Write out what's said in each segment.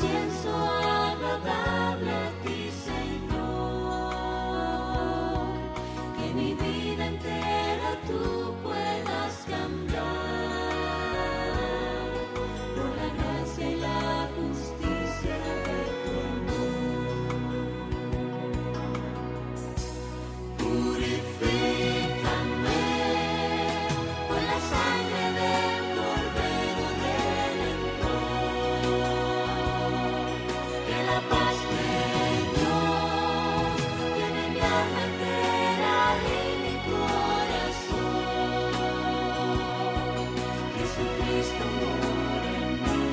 incienso agradable a ti, Señor, que mi vida entera tú puedas cambiar por la gracia y la justicia de tu amor. Purifícame con la sangre del Cordero Redentor, que la paz de Dios llene mi alma entera y mi corazón. Jesucristo mora en mí.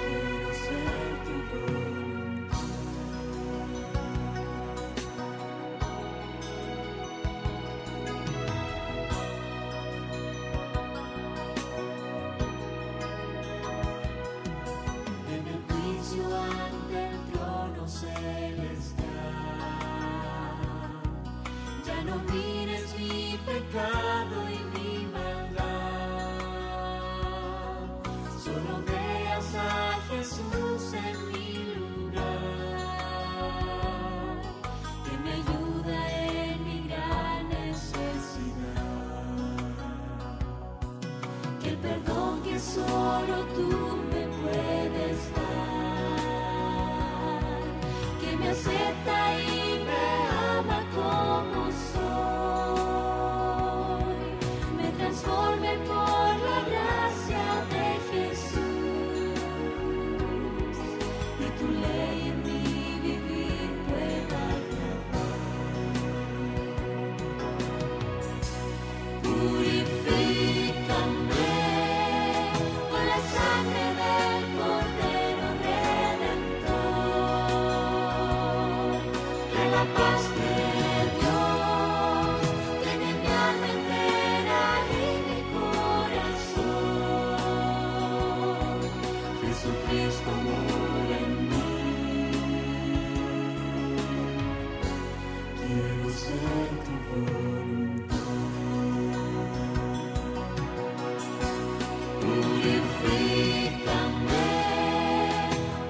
Quiero ser tu voluntad. En el juicio ante el trono celestial, ya no mires mi pecado y mi maldad, solo veas a Jesús en mi lugar, que me ayuda en mi gran necesidad, que el perdón que solo tú me puedes dar, que me acepta y me ama como soy, me transforme por la gracia de Jesús, y tu ley en mi vivir pueda grabar. Purifícame con la sangre del Cordero Redentor, que la paz de Dios llene mi alma entera y mi corazón. Jesucristo mora en mí. Quiero ser tu voluntad. Purifícame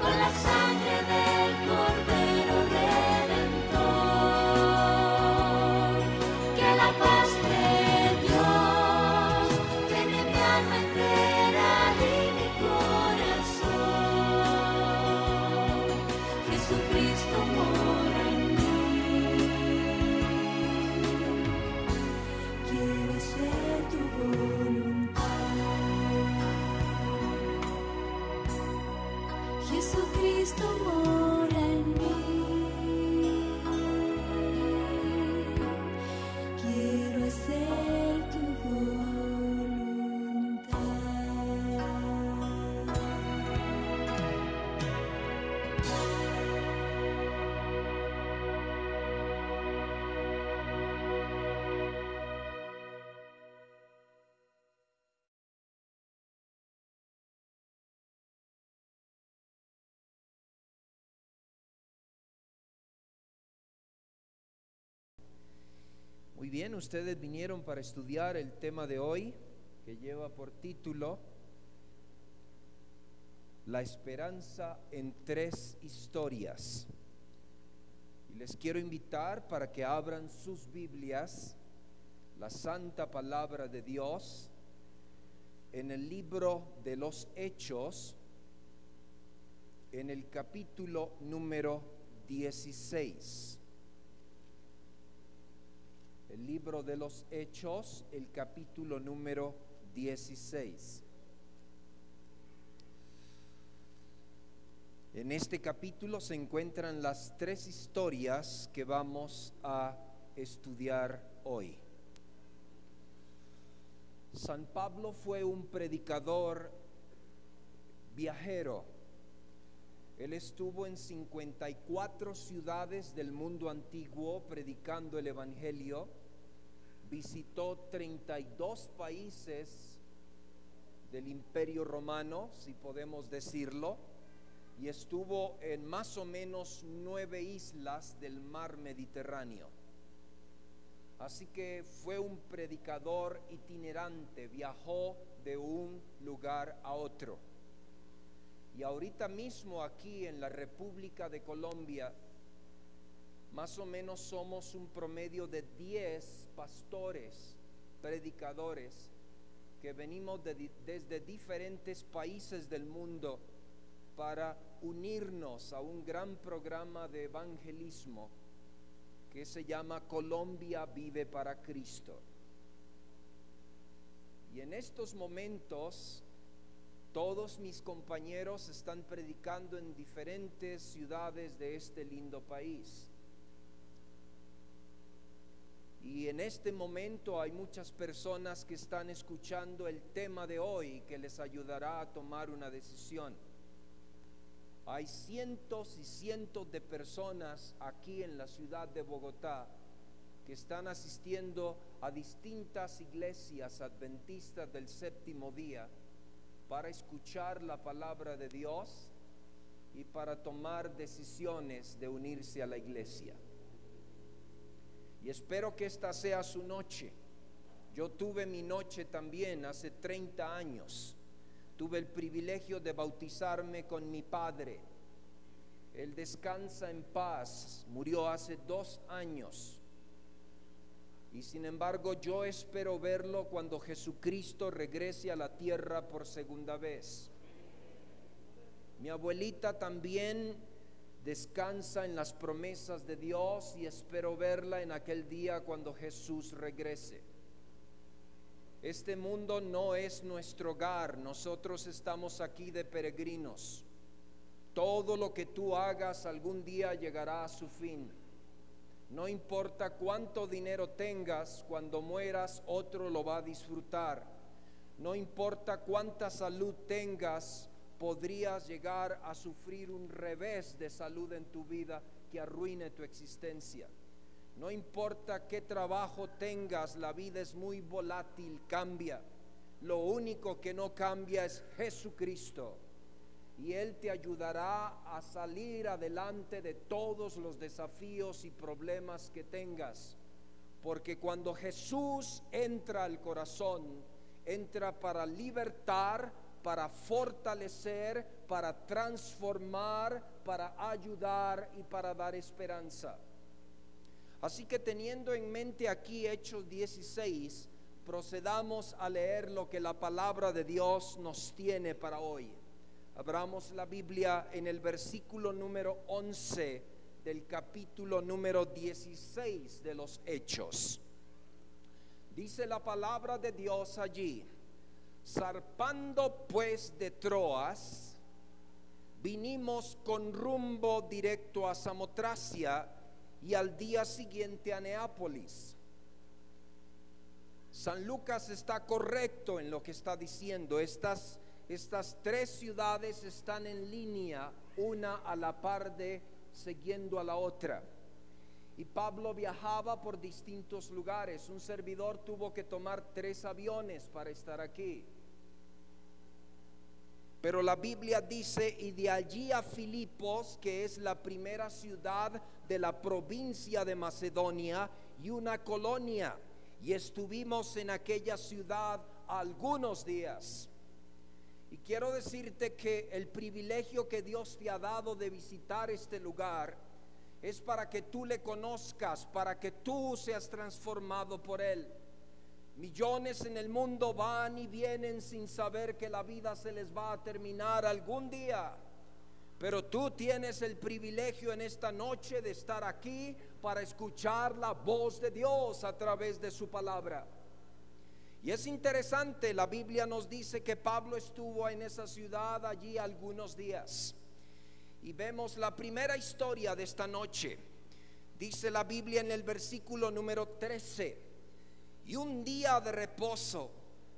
con la sangre del Cordero Redentor, que la paz de Dios llene mi alma entera y mi corazón. Jesucristo mora en mí. Quiero ser tu voluntad. Jesucristo mora en mí. Quiero hacer tu voluntad. Muy bien, ustedes vinieron para estudiar el tema de hoy, que lleva por título La esperanza en tres historias. Y les quiero invitar para que abran sus Biblias, la santa palabra de Dios, en el libro de los Hechos, en el capítulo número 16. El libro de los Hechos, el capítulo número 16. En este capítulo se encuentran las tres historias que vamos a estudiar hoy. San Pablo fue un predicador viajero. Él estuvo en 54 ciudades del mundo antiguo predicando el evangelio. Visitó 32 países del Imperio Romano, si podemos decirlo, y estuvo en más o menos 9 islas del mar Mediterráneo. Así que fue un predicador itinerante, viajó de un lugar a otro. Y ahorita mismo aquí en la República de Colombia, más o menos somos un promedio de 10 pastores, predicadores, que venimos desde diferentes países del mundo para unirnos a un gran programa de evangelismo que se llama Colombia Vive para Cristo. Y en estos momentos todos mis compañeros están predicando en diferentes ciudades de este lindo país. Y en este momento hay muchas personas que están escuchando el tema de hoy que les ayudará a tomar una decisión. Hay cientos y cientos de personas aquí en la ciudad de Bogotá que están asistiendo a distintas iglesias adventistas del séptimo día para escuchar la palabra de Dios y para tomar decisiones de unirse a la iglesia. Y espero que esta sea su noche. Yo tuve mi noche también hace 30 años. Tuve el privilegio de bautizarme con mi padre. Él descansa en paz, murió hace 2 años. Y sin embargo yo espero verlo cuando Jesucristo regrese a la tierra por segunda vez. Mi abuelita también descansa en las promesas de Dios y espero verla en aquel día cuando Jesús regrese. Este mundo no es nuestro hogar, nosotros estamos aquí de peregrinos. Todo lo que tú hagas algún día llegará a su fin. No importa cuánto dinero tengas, cuando mueras otro lo va a disfrutar. No importa cuánta salud tengas, podrías llegar a sufrir un revés de salud en tu vida que arruine tu existencia. No importa qué trabajo tengas, la vida es muy volátil, cambia. Lo único que no cambia es Jesucristo. Y Él te ayudará a salir adelante de todos los desafíos y problemas que tengas. Porque cuando Jesús entra al corazón, entra para libertar, para fortalecer, para transformar, para ayudar y para dar esperanza. Así que teniendo en mente aquí Hechos 16, procedamos a leer lo que la palabra de Dios nos tiene para hoy. Abramos la Biblia en el versículo número 11 del capítulo número 16 de los Hechos. Dice la palabra de Dios allí: zarpando pues de Troas, vinimos con rumbo directo a Samotracia y al día siguiente a Neápolis. San Lucas está correcto en lo que está diciendo. Estas 3 ciudades están en línea, una a la par de, siguiendo a la otra. Y Pablo viajaba por distintos lugares. Un servidor tuvo que tomar 3 aviones para estar aquí. Pero la Biblia dice: y de allí a Filipos, que es la primera ciudad de la provincia de Macedonia y una colonia, y estuvimos en aquella ciudad algunos días. Y quiero decirte que el privilegio que Dios te ha dado de visitar este lugar es para que tú le conozcas, para que tú seas transformado por Él. Millones en el mundo van y vienen sin saber que la vida se les va a terminar algún día. Pero tú tienes el privilegio en esta noche de estar aquí para escuchar la voz de Dios a través de su palabra. Y es interesante, la Biblia nos dice que Pablo estuvo en esa ciudad allí algunos días. Y vemos la primera historia de esta noche. Dice la Biblia en el versículo número 13: y un día de reposo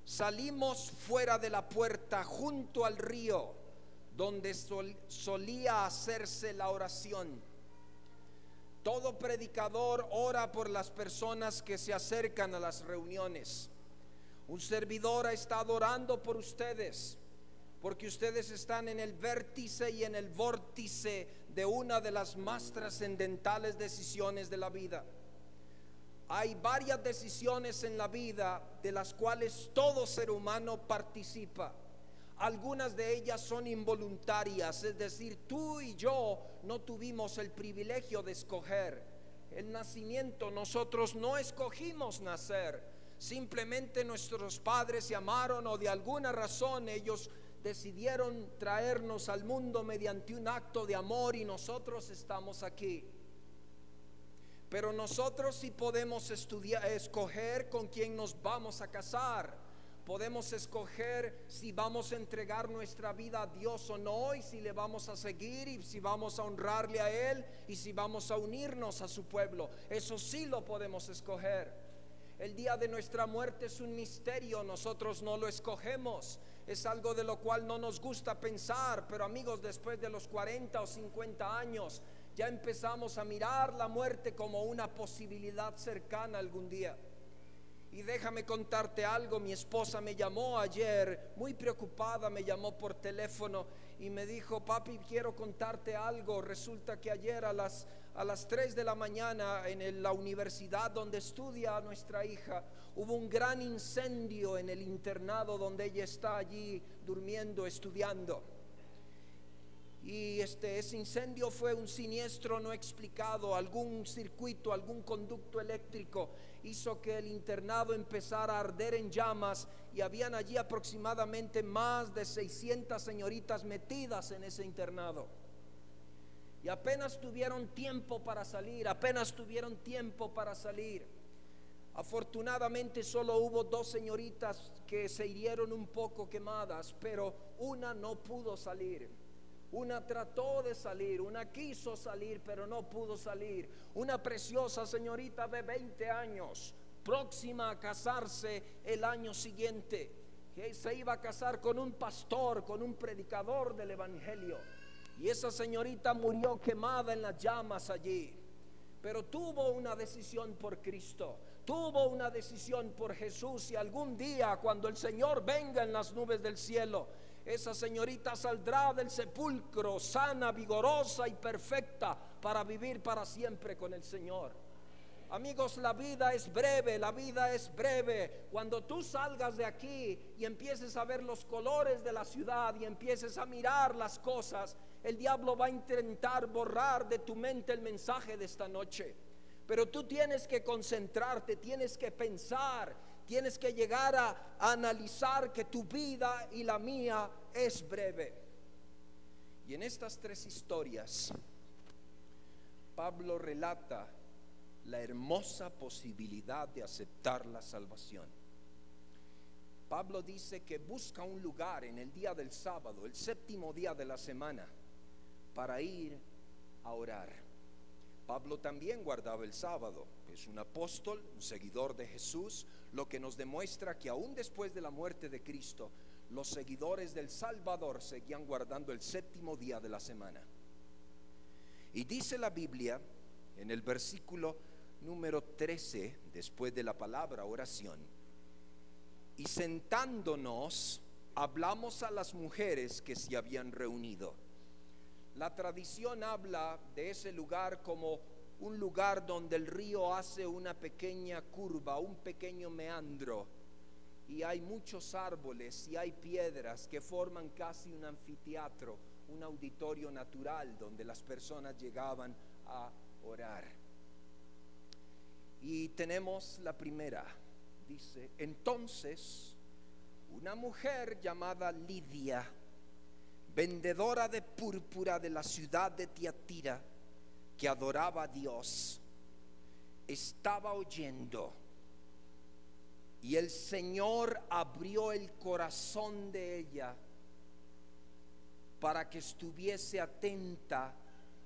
salimos fuera de la puerta junto al río, donde solía hacerse la oración. Todo predicador ora por las personas que se acercan a las reuniones. Un servidor ha estado orando por ustedes, porque ustedes están en el vértice y en el vórtice de una de las más trascendentales decisiones de la vida. Hay varias decisiones en la vida de las cuales todo ser humano participa. Algunas de ellas son involuntarias, es decir, tú y yo no tuvimos el privilegio de escoger el nacimiento. Nosotros no escogimos nacer, simplemente nuestros padres se amaron o de alguna razón ellos decidieron traernos al mundo mediante un acto de amor y nosotros estamos aquí. Pero nosotros sí podemos escoger con quién nos vamos a casar. Podemos escoger si vamos a entregar nuestra vida a Dios o no, y si le vamos a seguir, y si vamos a honrarle a Él, y si vamos a unirnos a su pueblo. Eso sí lo podemos escoger. El día de nuestra muerte es un misterio, nosotros no lo escogemos. Es algo de lo cual no nos gusta pensar, pero amigos, después de los 40 o 50 años, ya empezamos a mirar la muerte como una posibilidad cercana algún día. Y déjame contarte algo, mi esposa me llamó ayer, muy preocupada, me llamó por teléfono y me dijo: papi, quiero contarte algo. Resulta que ayer a las 3 de la mañana en la universidad donde estudia nuestra hija, hubo un gran incendio en el internado donde ella está allí durmiendo, estudiando. Y ese incendio fue un siniestro no explicado. Algún circuito, algún conducto eléctrico hizo que el internado empezara a arder en llamas, y habían allí aproximadamente más de 600 señoritas metidas en ese internado. Y apenas tuvieron tiempo para salir, Afortunadamente solo hubo 2 señoritas que se hirieron un poco quemadas, pero una no pudo salir. Una trató de salir, una quiso salir, pero no pudo salir. Una preciosa señorita de 20 años, próxima a casarse el año siguiente, que se iba a casar con un pastor, con un predicador del evangelio. Y esa señorita murió quemada en las llamas allí. Pero tuvo una decisión por Cristo, tuvo una decisión por Jesús, y algún día, cuando el Señor venga en las nubes del cielo, esa señorita saldrá del sepulcro sana, vigorosa y perfecta para vivir para siempre con el Señor. Amigos, la vida es breve, la vida es breve. Cuando tú salgas de aquí y empieces a ver los colores de la ciudad y empieces a mirar las cosas, el diablo va a intentar borrar de tu mente el mensaje de esta noche. Pero tú tienes que concentrarte, tienes que pensar, tienes que llegar a analizar que tu vida y la mía es breve. Y en estas 3 historias, Pablo relata la hermosa posibilidad de aceptar la salvación. Pablo dice que busca un lugar en el día del sábado, el 7º día de la semana, para ir a orar. Pablo también guardaba el sábado, es un apóstol, un seguidor de Jesús, lo que nos demuestra que aún después de la muerte de Cristo, los seguidores del Salvador seguían guardando el 7º día de la semana. Y dice la Biblia en el versículo número 13, después de la palabra oración: y sentándonos hablamos a las mujeres que se habían reunido. La tradición habla de ese lugar como un lugar donde el río hace una pequeña curva, un pequeño meandro, y hay muchos árboles y hay piedras que forman casi un anfiteatro, un auditorio natural donde las personas llegaban a orar. Y tenemos la primera, dice: entonces una mujer llamada Lidia, vendedora de púrpura de la ciudad de Tiatira, que adoraba a Dios, estaba oyendo, y el Señor abrió el corazón de ella para que estuviese atenta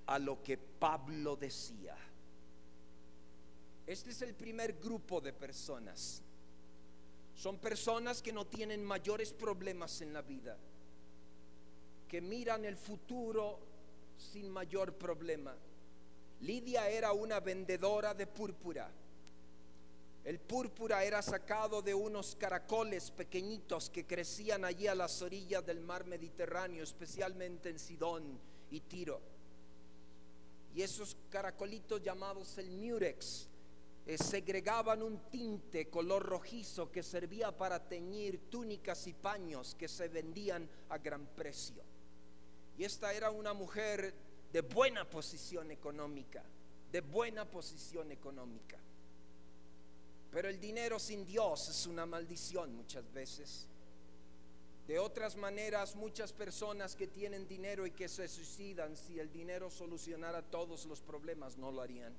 a lo que Pablo decía. Este es el primer grupo de personas. Son personas que no tienen mayores problemas en la vida, que miran el futuro sin mayor problema. Lidia era una vendedora de púrpura. El púrpura era sacado de unos caracoles pequeñitos que crecían allí a las orillas del mar Mediterráneo, especialmente en Sidón y Tiro. Y esos caracolitos llamados el murex segregaban un tinte color rojizo que servía para teñir túnicas y paños que se vendían a gran precio. Y esta era una mujer de buena posición económica, Pero el dinero sin Dios es una maldición muchas veces. De otras maneras, muchas personas que tienen dinero y que se suicidan, si el dinero solucionara todos los problemas, no lo harían.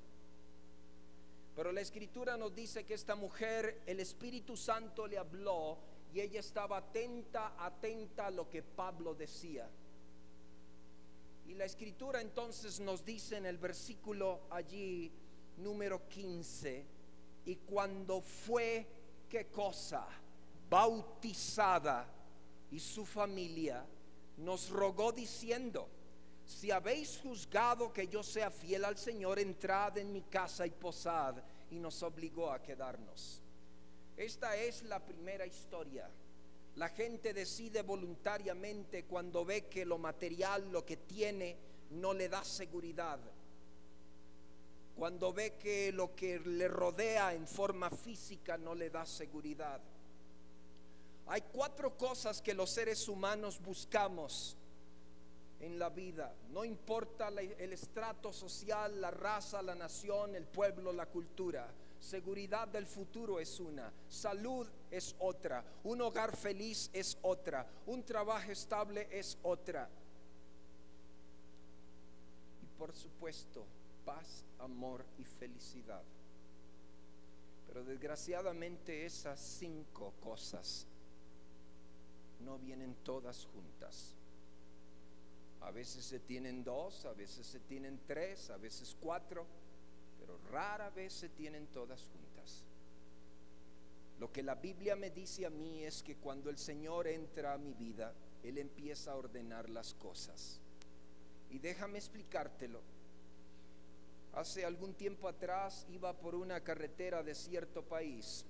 Pero la Escritura nos dice que esta mujer, el Espíritu Santo le habló y ella estaba atenta a lo que Pablo decía. Y la Escritura entonces nos dice en el versículo allí, número 15, y cuando fue, ¿qué cosa? Bautizada, y su familia nos rogó diciendo: si habéis juzgado que yo sea fiel al Señor, entrad en mi casa y posad. Y nos obligó a quedarnos. Esta es la primera historia. La gente decide voluntariamente cuando ve que lo material, lo que tiene, no le da seguridad. Cuando ve que lo que le rodea en forma física no le da seguridad. Hay 4 cosas que los seres humanos buscamos en la vida. No importa el estrato social, la raza, la nación, el pueblo, la cultura. Seguridad del futuro es una, salud es otra, un hogar feliz es otra, un trabajo estable es otra. Y por supuesto, paz, amor y felicidad. Pero desgraciadamente esas 5 cosas no vienen todas juntas. A veces se tienen 2, a veces se tienen 3, a veces 4, pero rara vez se tienen todas juntas. Lo que la Biblia me dice a mí es que cuando el Señor entra a mi vida, Él empieza a ordenar las cosas. Y déjame explicártelo. Hace algún tiempo atrás iba por una carretera de cierto país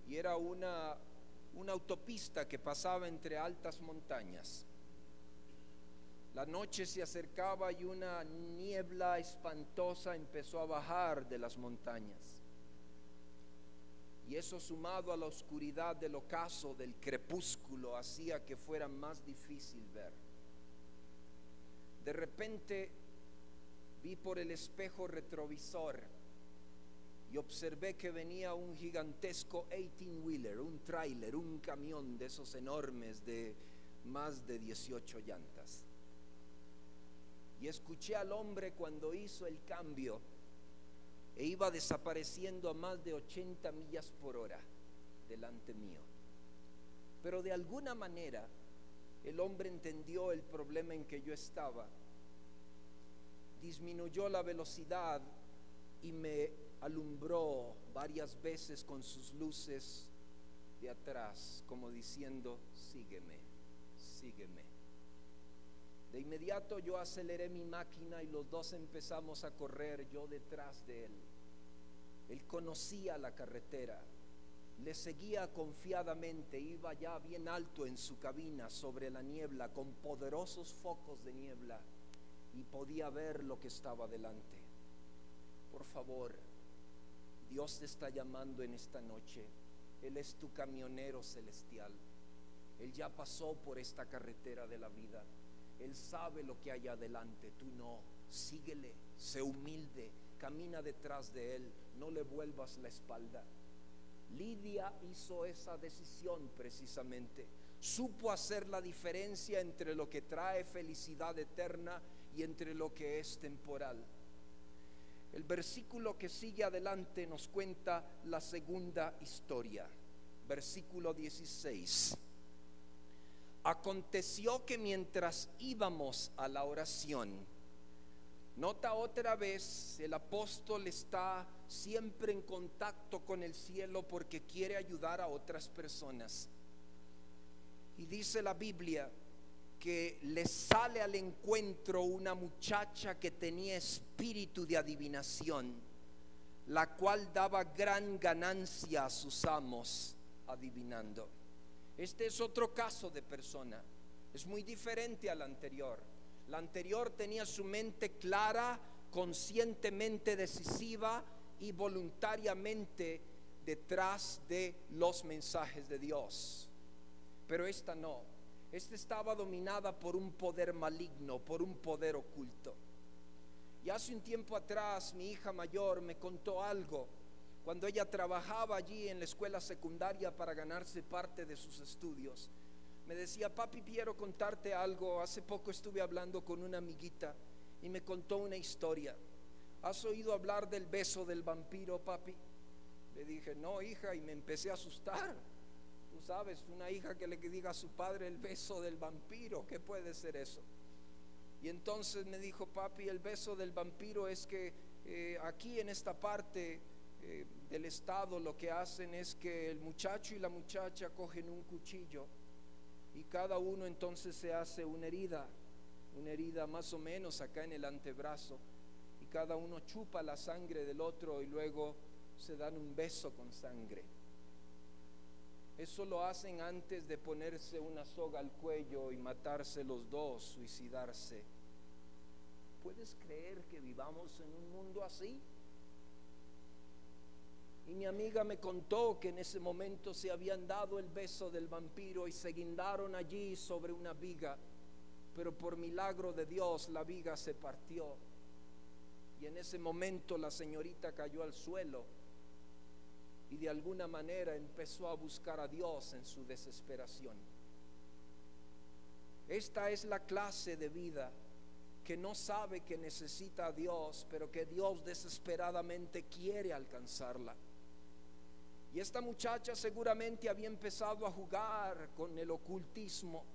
y era una autopista que pasaba entre altas montañas. La noche se acercaba y una niebla espantosa empezó a bajar de las montañas. Y eso, sumado a la oscuridad del ocaso, del crepúsculo, hacía que fuera más difícil ver. De repente vi por el espejo retrovisor y observé que venía un gigantesco 18-wheeler, un tráiler, un camión de esos enormes de más de 18 llantas. Y escuché al hombre cuando hizo el cambio e iba desapareciendo a más de 80 millas por hora delante mío. Pero de alguna manera el hombre entendió el problema en que yo estaba, disminuyó la velocidad y me alumbró varias veces con sus luces de atrás, como diciendo: sígueme, sígueme. De inmediato yo aceleré mi máquina y los dos empezamos a correr, yo detrás de él. Él conocía la carretera, le seguía confiadamente, iba ya bien alto en su cabina sobre la niebla, con poderosos focos de niebla, y podía ver lo que estaba delante. Por favor, Dios te está llamando en esta noche. Él es tu camionero celestial. Él ya pasó por esta carretera de la vida. Él sabe lo que hay adelante, tú no. Síguele, sé humilde, camina detrás de él, no le vuelvas la espalda. Lidia hizo esa decisión precisamente. Supo hacer la diferencia entre lo que trae felicidad eterna y entre lo que es temporal. El versículo que sigue adelante nos cuenta la segunda historia. Versículo 16. Aconteció que mientras íbamos a la oración, nota otra vez, el apóstol está siempre en contacto con el cielo porque quiere ayudar a otras personas. Y dice la Biblia que le sale al encuentro una muchacha que tenía espíritu de adivinación, la cual daba gran ganancia a sus amos adivinando. Este es otro caso de persona, es muy diferente al anterior. La anterior tenía su mente clara, conscientemente decisiva y voluntariamente detrás de los mensajes de Dios. Pero esta no. Esta estaba dominada por un poder maligno, por un poder oculto. Y hace un tiempo atrás mi hija mayor me contó algo. Cuando ella trabajaba allí en la escuela secundaria para ganarse parte de sus estudios, me decía: papi, quiero contarte algo. Hace poco estuve hablando con una amiguita y me contó una historia. ¿Has oído hablar del beso del vampiro, papi? Le dije: no, hija, y me empecé a asustar. Tú sabes, una hija que le diga a su padre el beso del vampiro, ¿qué puede ser eso? Y entonces me dijo: papi, el beso del vampiro es que aquí en esta parte del estado lo que hacen es que el muchacho y la muchacha cogen un cuchillo y cada uno entonces se hace una herida más o menos acá en el antebrazo, y cada uno chupa la sangre del otro y luego se dan un beso con sangre. Eso lo hacen antes de ponerse una soga al cuello y matarse los dos, suicidarse. ¿Puedes creer que vivamos en un mundo así? Y mi amiga me contó que en ese momento se habían dado el beso del vampiro y se guindaron allí sobre una viga, pero por milagro de Dios la viga se partió y en ese momento la señorita cayó al suelo y de alguna manera empezó a buscar a Dios en su desesperación. Esta es la clase de vida que no sabe que necesita a Dios, pero que Dios desesperadamente quiere alcanzarla. Y esta muchacha seguramente había empezado a jugar con el ocultismo.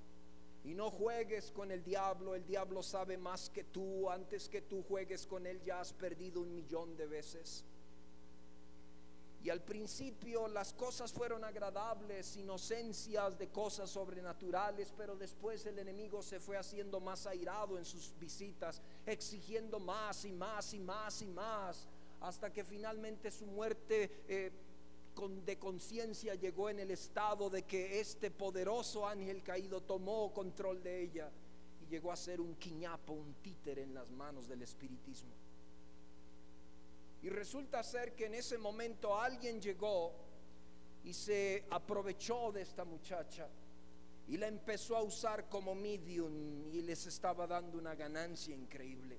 Y no juegues con el diablo sabe más que tú. Antes que tú juegues con él ya has perdido 1,000,000 de veces. Y al principio las cosas fueron agradables, inocencias de cosas sobrenaturales, pero después el enemigo se fue haciendo más airado en sus visitas, exigiendo más y más y más y más, hasta que finalmente su muerte de conciencia llegó en el estado de que este poderoso ángel caído tomó control de ella y llegó a ser un quiñapo, un títere en las manos del espiritismo. Y resulta ser que en ese momento alguien llegó y se aprovechó de esta muchacha y la empezó a usar como medium y les estaba dando una ganancia increíble.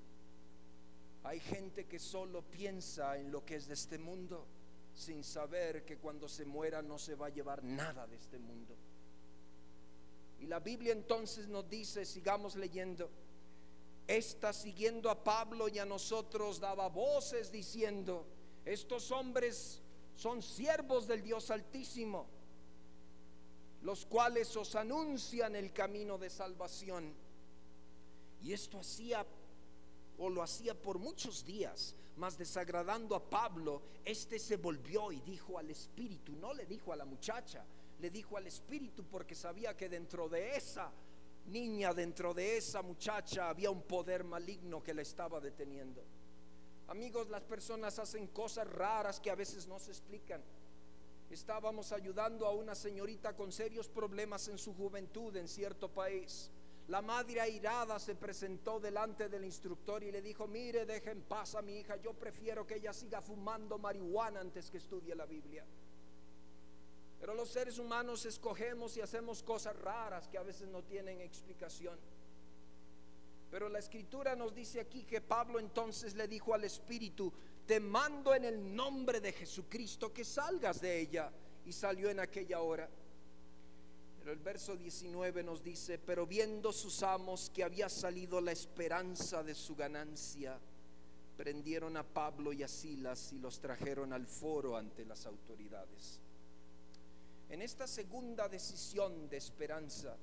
Hay gente que solo piensa en lo que es de este mundo, sin saber que cuando se muera no se va a llevar nada de este mundo. Y la Biblia entonces nos dice, sigamos leyendo: esta, siguiendo a Pablo y a nosotros, daba voces diciendo: estos hombres son siervos del Dios Altísimo, los cuales os anuncian el camino de salvación. Y esto lo hacía por muchos días, mas desagradando a Pablo, este se volvió y dijo al espíritu, no le dijo a la muchacha, le dijo al espíritu, porque sabía que dentro de esa niña, dentro de esa muchacha, había un poder maligno que la estaba deteniendo. Amigos, las personas hacen cosas raras que a veces no se explican. Estábamos ayudando a una señorita con serios problemas en su juventud en cierto país. La madre airada se presentó delante del instructor y le dijo: mire, deje en paz a mi hija, yo prefiero que ella siga fumando marihuana antes que estudie la Biblia. Pero los seres humanos escogemos y hacemos cosas raras que a veces no tienen explicación. Pero la escritura nos dice aquí que Pablo entonces le dijo al espíritu: te mando en el nombre de Jesucristo que salgas de ella. Y salió en aquella hora. Pero el verso 19 nos dice: pero viendo sus amos que había salido la esperanza de su ganancia, prendieron a Pablo y a Silas y los trajeron al foro ante las autoridades. En esta segunda decisión de esperanza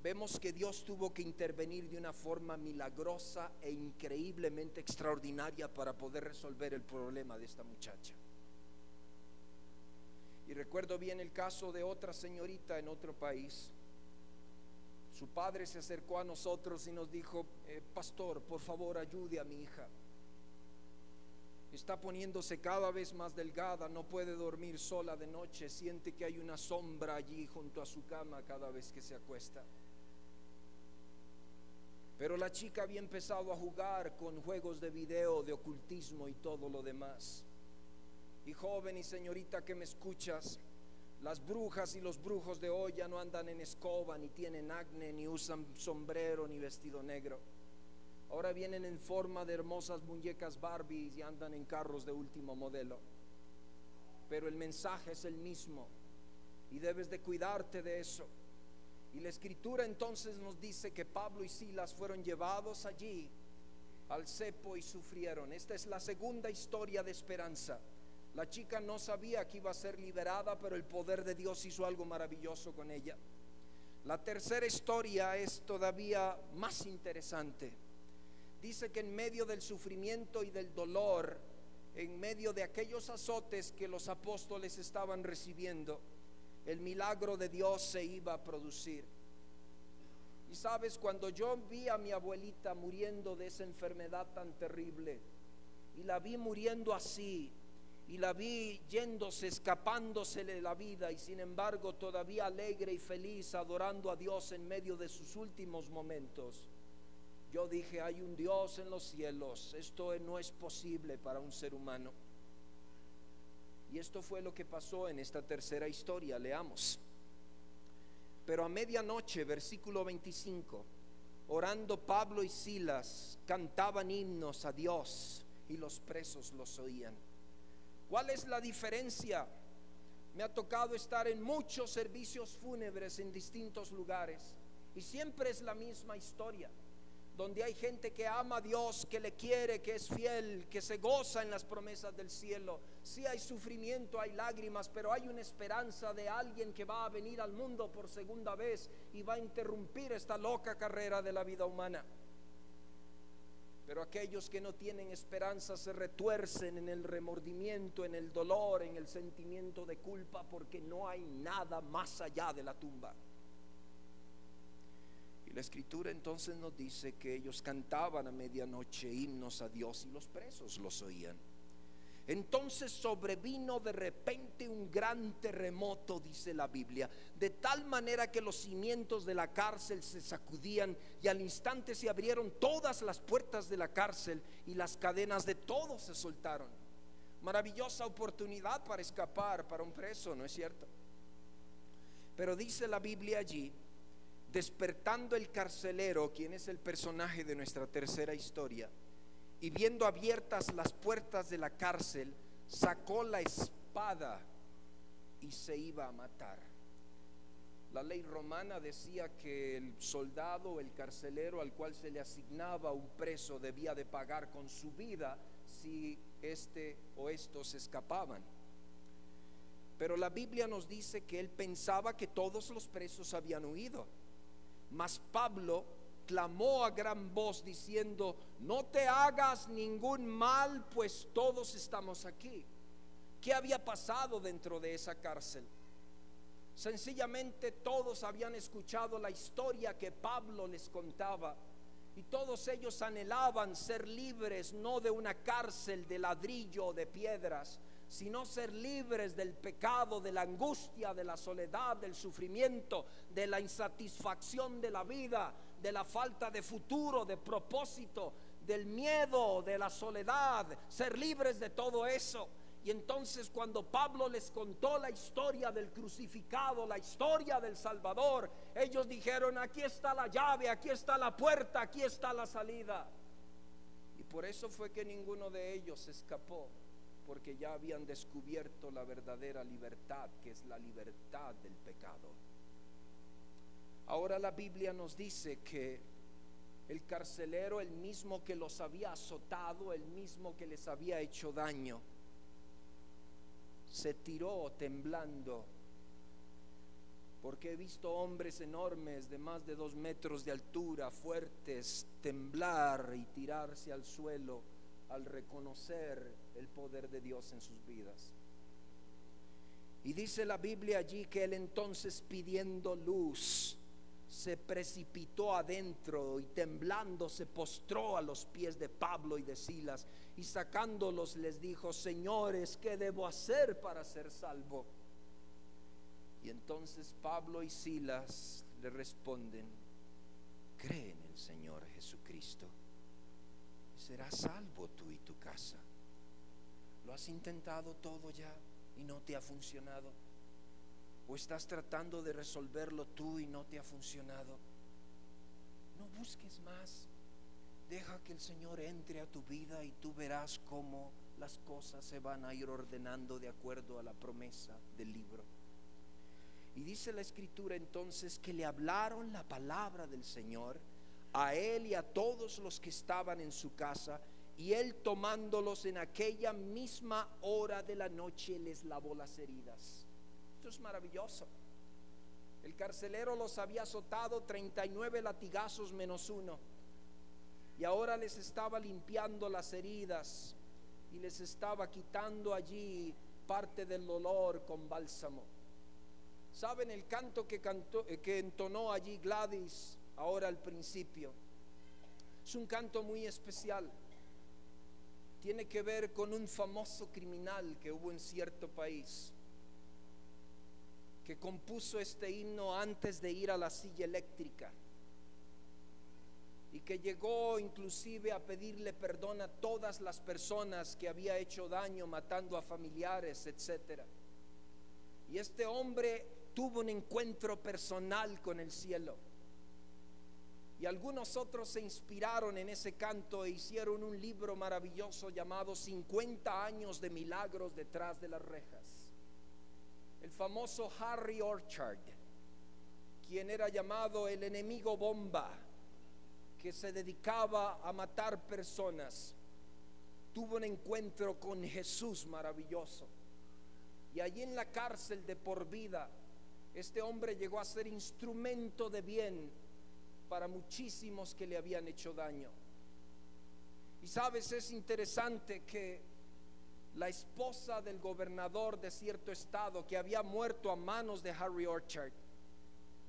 vemos que Dios tuvo que intervenir de una forma milagrosa e increíblemente extraordinaria para poder resolver el problema de esta muchacha. Y recuerdo bien el caso de otra señorita en otro país. Su padre se acercó a nosotros y nos dijo: pastor, por favor ayude a mi hija. Está poniéndose cada vez más delgada, no puede dormir sola de noche, siente que hay una sombra allí junto a su cama cada vez que se acuesta. Pero la chica había empezado a jugar con juegos de video, de ocultismo y todo lo demás. Y joven y señorita que me escuchas, las brujas y los brujos de hoy ya no andan en escoba, ni tienen acné, ni usan sombrero, ni vestido negro. Ahora vienen en forma de hermosas muñecas Barbies y andan en carros de último modelo. Pero el mensaje es el mismo y debes de cuidarte de eso. Y la escritura entonces nos dice que Pablo y Silas fueron llevados allí al cepo y sufrieron. Esta es la segunda historia de esperanza. La chica no sabía que iba a ser liberada, pero el poder de Dios hizo algo maravilloso con ella. La tercera historia es todavía más interesante. Dice que en medio del sufrimiento y del dolor, en medio de aquellos azotes que los apóstoles estaban recibiendo, el milagro de Dios se iba a producir. Y sabes, cuando yo vi a mi abuelita muriendo de esa enfermedad tan terrible, y la vi muriendo así, y la vi yéndose, escapándosele de la vida, y sin embargo todavía alegre y feliz, adorando a Dios en medio de sus últimos momentos, yo dije, hay un Dios en los cielos, esto no es posible para un ser humano. Y esto fue lo que pasó en esta tercera historia. Leamos. Pero a medianoche, versículo 25, orando Pablo y Silas cantaban himnos a Dios y los presos los oían. ¿Cuál es la diferencia? Me ha tocado estar en muchos servicios fúnebres en distintos lugares y siempre es la misma historia, donde hay gente que ama a Dios, que le quiere, que es fiel, que se goza en las promesas del cielo. Sí hay sufrimiento, hay lágrimas, pero hay una esperanza de alguien que va a venir al mundo por segunda vez y va a interrumpir esta loca carrera de la vida humana. Pero aquellos que no tienen esperanza se retuercen en el remordimiento, en el dolor, en el sentimiento de culpa, porque no hay nada más allá de la tumba. Y la escritura entonces nos dice que ellos cantaban a medianoche himnos a Dios y los presos los oían. Entonces sobrevino de repente un gran terremoto, dice la Biblia, de tal manera que los cimientos de la cárcel se sacudían y al instante se abrieron todas las puertas de la cárcel y las cadenas de todos se soltaron. Maravillosa oportunidad para escapar para un preso, ¿no es cierto? Pero dice la Biblia allí, despertando el carcelero, quien es el personaje de nuestra tercera historia, y viendo abiertas las puertas de la cárcel, sacó la espada y se iba a matar. La ley romana decía que el soldado o el carcelero al cual se le asignaba un preso debía de pagar con su vida si este o estos escapaban. Pero la Biblia nos dice que él pensaba que todos los presos habían huido. Mas Pablo clamó a gran voz diciendo, no te hagas ningún mal, pues todos estamos aquí. ¿Qué había pasado dentro de esa cárcel? Sencillamente todos habían escuchado la historia que Pablo les contaba y todos ellos anhelaban ser libres, no de una cárcel de ladrillo o de piedras, sino ser libres del pecado, de la angustia, de la soledad, del sufrimiento, de la insatisfacción de la vida, de la falta de futuro, de propósito, del miedo, de la soledad, ser libres de todo eso. Y entonces cuando Pablo les contó la historia del crucificado, la historia del Salvador, ellos dijeron, aquí está la llave, aquí está la puerta, aquí está la salida. Y por eso fue que ninguno de ellos escapó, porque ya habían descubierto la verdadera libertad, que es la libertad del pecado. Ahora la Biblia nos dice que el carcelero, el mismo que los había azotado, el mismo que les había hecho daño, se tiró temblando, porque he visto hombres enormes de más de 2 metros de altura, fuertes, temblar y tirarse al suelo al reconocer el poder de Dios en sus vidas. Y dice la Biblia allí que él entonces, pidiendo luz, se precipitó adentro y temblando se postró a los pies de Pablo y de Silas y sacándolos les dijo, señores, ¿qué debo hacer para ser salvo? Y entonces Pablo y Silas le responden, cree en el Señor Jesucristo y serás salvo tú y tu casa. ¿Lo has intentado todo ya y no te ha funcionado? ¿O estás tratando de resolverlo tú y no te ha funcionado? No busques más. Deja que el Señor entre a tu vida y tú verás cómo las cosas se van a ir ordenando de acuerdo a la promesa del libro. Y dice la Escritura entonces que le hablaron la palabra del Señor a él y a todos los que estaban en su casa, y él, tomándolos en aquella misma hora de la noche, les lavó las heridas. Esto es maravilloso. El carcelero los había azotado 39 latigazos menos uno, y ahora les estaba limpiando las heridas y les estaba quitando allí parte del dolor con bálsamo. ¿Saben el canto que entonó allí Gladys ahora al principio? Es un canto muy especial. Tiene que ver con un famoso criminal que hubo en cierto país, que compuso este himno antes de ir a la silla eléctrica, y que llegó inclusive a pedirle perdón a todas las personas que había hecho daño, matando a familiares, etcétera. Y este hombre tuvo un encuentro personal con el cielo, y algunos otros se inspiraron en ese canto e hicieron un libro maravilloso llamado 50 años de milagros detrás de las rejas. El famoso Harry Orchard, quien era llamado el enemigo bomba, que se dedicaba a matar personas, tuvo un encuentro con Jesús maravilloso, y allí en la cárcel de por vida este hombre llegó a ser instrumento de bien para muchísimos que le habían hecho daño. Y sabes, es interesante que la esposa del gobernador de cierto estado, que había muerto a manos de Harry Orchard,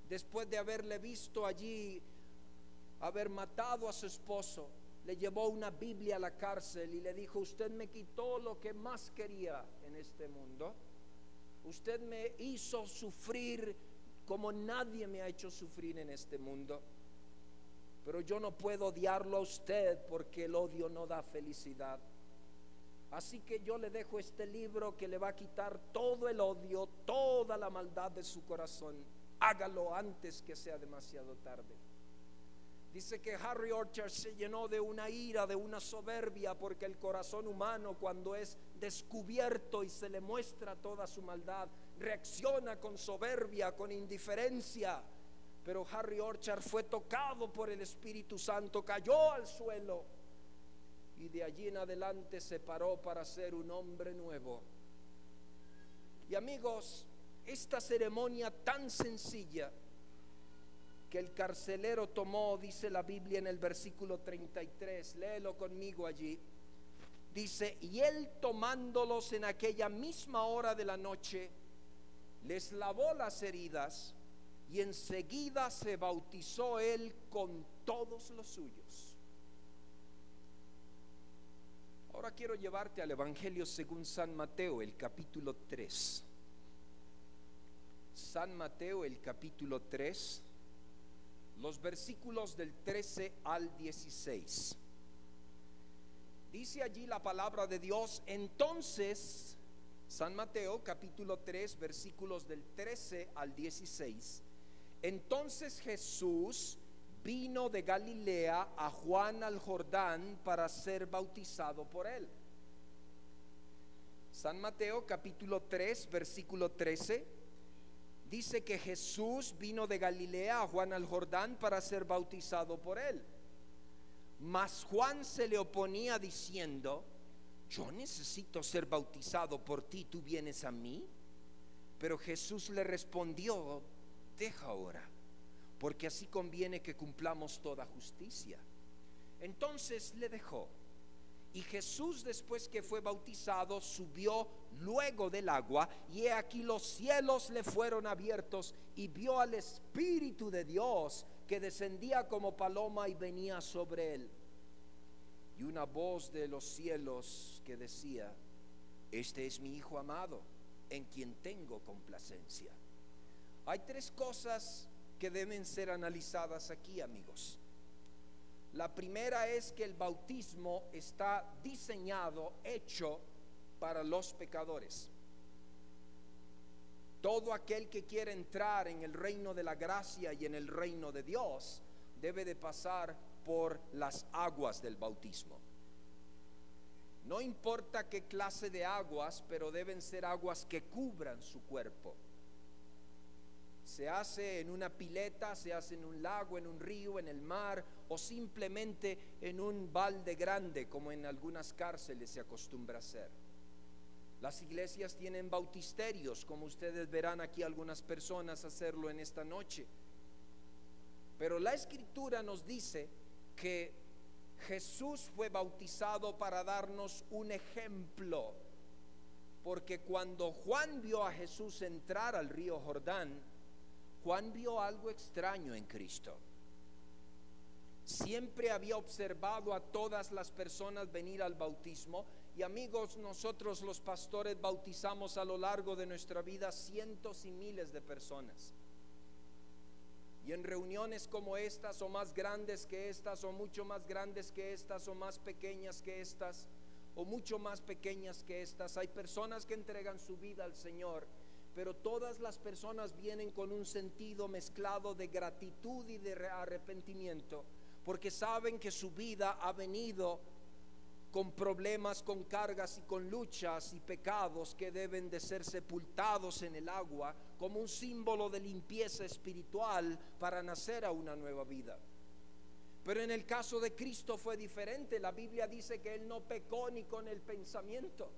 después de haberle visto allí haber matado a su esposo, le llevó una Biblia a la cárcel y le dijo: usted me quitó lo que más quería en este mundo, usted me hizo sufrir como nadie me ha hecho sufrir en este mundo, pero yo no puedo odiarlo a usted porque el odio no da felicidad. Así que yo le dejo este libro que le va a quitar todo el odio, toda la maldad de su corazón. Hágalo antes que sea demasiado tarde. Dice que Harry Orchard se llenó de una ira, de una soberbia, porque el corazón humano, cuando es descubierto y se le muestra toda su maldad, reacciona con soberbia, con indiferencia. Pero Harry Orchard fue tocado por el Espíritu Santo, cayó al suelo y de allí en adelante se paró para ser un hombre nuevo. Y amigos, esta ceremonia tan sencilla que el carcelero tomó, dice la Biblia en el versículo 33, léelo conmigo allí. Dice: y él, tomándolos en aquella misma hora de la noche, les lavó las heridas, y enseguida se bautizó él con todos los suyos. Ahora quiero llevarte al Evangelio según San Mateo, el capítulo 3. San Mateo, el capítulo 3, los versículos del 13 al 16. Dice allí la palabra de Dios. Entonces, San Mateo capítulo 3, versículos del 13 al 16. Entonces Jesús vino de Galilea a Juan al Jordán para ser bautizado por él. San Mateo capítulo 3, versículo 13. Dice que Jesús vino de Galilea a Juan al Jordán para ser bautizado por él. Mas Juan se le oponía diciendo: yo necesito ser bautizado por ti, ¿tú vienes a mí? Pero Jesús le respondió: deja ahora, porque así conviene que cumplamos toda justicia. Entonces le dejó. Y Jesús, después que fue bautizado, subió luego del agua, y he aquí los cielos le fueron abiertos, y vio al Espíritu de Dios que descendía como paloma y venía sobre él. Y una voz de los cielos que decía: este es mi Hijo amado, en quien tengo complacencia. Hay tres cosas que deben ser analizadas aquí, amigos. La primera es que el bautismo está diseñado, hecho para los pecadores. Todo aquel que quiere entrar en el reino de la gracia y en el reino de Dios debe de pasar por las aguas del bautismo. No importa qué clase de aguas, pero deben ser aguas que cubran su cuerpo. Se hace en una pileta, se hace en un lago, en un río, en el mar, o simplemente en un balde grande, como en algunas cárceles se acostumbra a hacer. Las iglesias tienen bautisterios, como ustedes verán aquí algunas personas hacerlo en esta noche. Pero la Escritura nos dice que Jesús fue bautizado para darnos un ejemplo, porque cuando Juan vio a Jesús entrar al río Jordán, Juan vio algo extraño en Cristo. Siempre había observado a todas las personas venir al bautismo. Y amigos, nosotros los pastores bautizamos a lo largo de nuestra vida cientos y miles de personas. Y en reuniones como estas, o más grandes que estas, o mucho más grandes que estas, o más pequeñas que estas, o mucho más pequeñas que estas, hay personas que entregan su vida al Señor. Pero todas las personas vienen con un sentido mezclado de gratitud y de arrepentimiento, porque saben que su vida ha venido con problemas, con cargas y con luchas y pecados que deben de ser sepultados en el agua como un símbolo de limpieza espiritual para nacer a una nueva vida. Pero en el caso de Cristo fue diferente. La Biblia dice que Él no pecó ni con el pensamiento.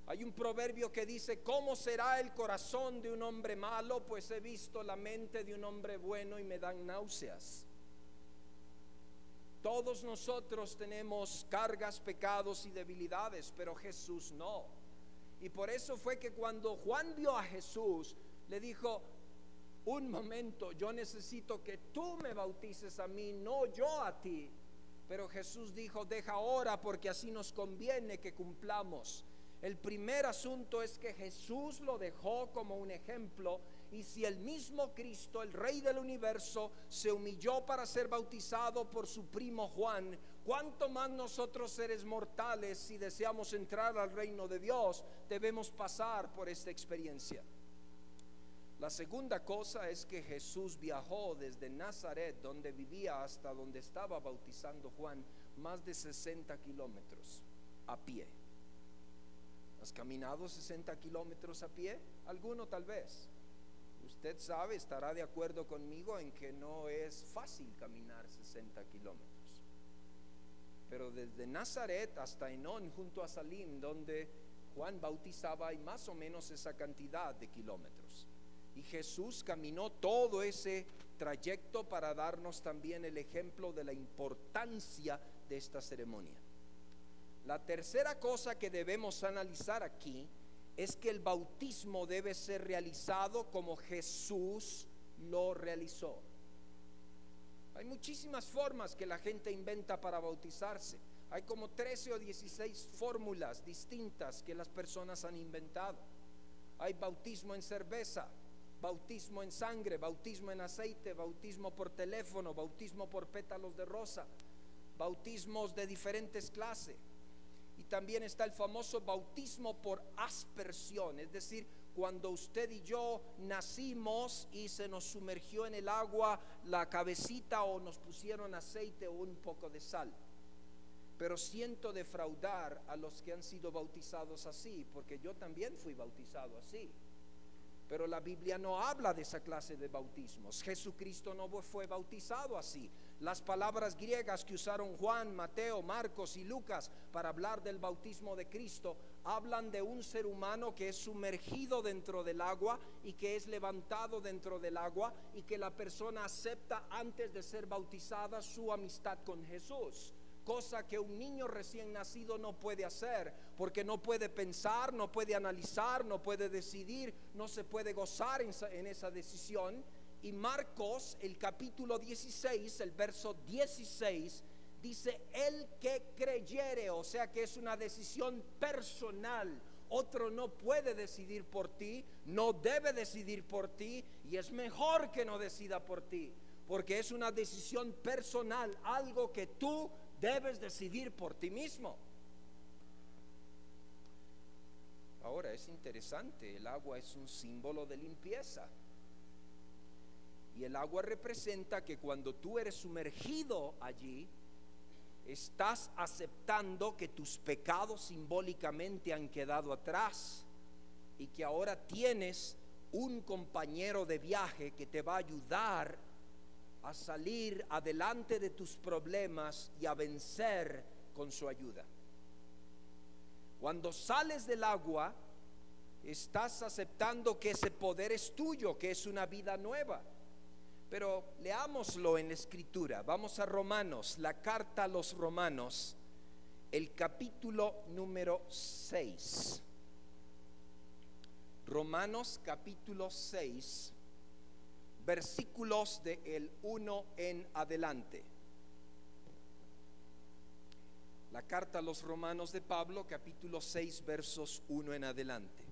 Hay un proverbio que dice: ¿cómo será el corazón de un hombre malo? Pues he visto la mente de un hombre bueno y me dan náuseas. Todos nosotros tenemos cargas, pecados y debilidades, pero Jesús no. Y por eso fue que cuando Juan vio a Jesús, le dijo: un momento, yo necesito que tú me bautices a mí, no yo a ti. Pero Jesús dijo: deja ahora, porque así nos conviene que cumplamos. El primer asunto es que Jesús lo dejó como un ejemplo. Y si el mismo Cristo, el Rey del universo, se humilló para ser bautizado por su primo Juan, ¿cuánto más nosotros, seres mortales, si deseamos entrar al reino de Dios, debemos pasar por esta experiencia? La segunda cosa es que Jesús viajó desde Nazaret, donde vivía, hasta donde estaba bautizando Juan, más de 60 kilómetros a pie. ¿Has caminado 60 kilómetros a pie? Alguno tal vez. Usted sabe, estará de acuerdo conmigo en que no es fácil caminar 60 kilómetros. Pero desde Nazaret hasta Enón, junto a Salim, donde Juan bautizaba, hay más o menos esa cantidad de kilómetros. Y Jesús caminó todo ese trayecto para darnos también el ejemplo de la importancia de esta ceremonia. La tercera cosa que debemos analizar aquí es que el bautismo debe ser realizado como Jesús lo realizó. Hay muchísimas formas que la gente inventa para bautizarse. Hay como 13 o 16 fórmulas distintas que las personas han inventado. Hay bautismo en cerveza, bautismo en sangre, bautismo en aceite, bautismo por teléfono, bautismo por pétalos de rosa, bautismos de diferentes clases. Y también está el famoso bautismo por aspersión, es decir, cuando usted y yo nacimos y se nos sumergió en el agua la cabecita, o nos pusieron aceite o un poco de sal. Pero siento defraudar a los que han sido bautizados así, porque yo también fui bautizado así. Pero la Biblia no habla de esa clase de bautismos. Jesucristo no fue bautizado así. Las palabras griegas que usaron Juan, Mateo, Marcos y Lucas para hablar del bautismo de Cristo hablan de un ser humano que es sumergido dentro del agua y que es levantado dentro del agua, y que la persona acepta antes de ser bautizada su amistad con Jesús. Cosa que un niño recién nacido no puede hacer, porque no puede pensar, no puede analizar, no puede decidir, no se puede gozar en esa decisión. Y Marcos, el capítulo 16, el verso 16, dice: el que creyere, o sea que es una decisión personal. Otro no puede decidir por ti, no debe decidir por ti, y es mejor que no decida por ti, porque es una decisión personal, algo que tú debes decidir por ti mismo. Ahora es interesante, el agua es un símbolo de limpieza. Y el agua representa que cuando tú eres sumergido allí, estás aceptando que tus pecados simbólicamente han quedado atrás y que ahora tienes un compañero de viaje que te va a ayudar a salir adelante de tus problemas y a vencer con su ayuda. Cuando sales del agua, estás aceptando que ese poder es tuyo, que es una vida nueva. Pero leámoslo en la Escritura. Vamos a Romanos, la carta a los Romanos, el capítulo número 6. Romanos capítulo 6, versículos del 1 en adelante. La carta a los Romanos de Pablo, capítulo 6, versos 1 en adelante.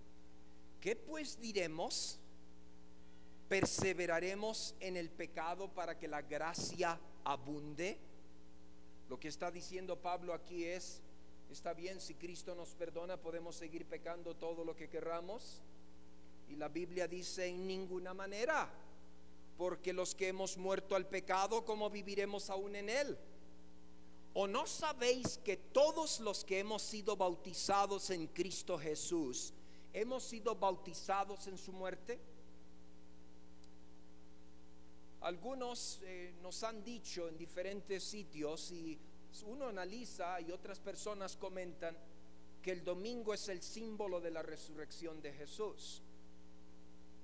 ¿Qué pues diremos? ¿Perseveraremos en el pecado para que la gracia abunde? Lo que está diciendo Pablo aquí es, está bien, si Cristo nos perdona, podemos seguir pecando todo lo que querramos. Y la Biblia dice, en ninguna manera, porque los que hemos muerto al pecado, ¿cómo viviremos aún en él? ¿O no sabéis que todos los que hemos sido bautizados en Cristo Jesús, hemos sido bautizados en su muerte? Algunos nos han dicho en diferentes sitios, y uno analiza y otras personas comentan, que el domingo es el símbolo de la resurrección de Jesús.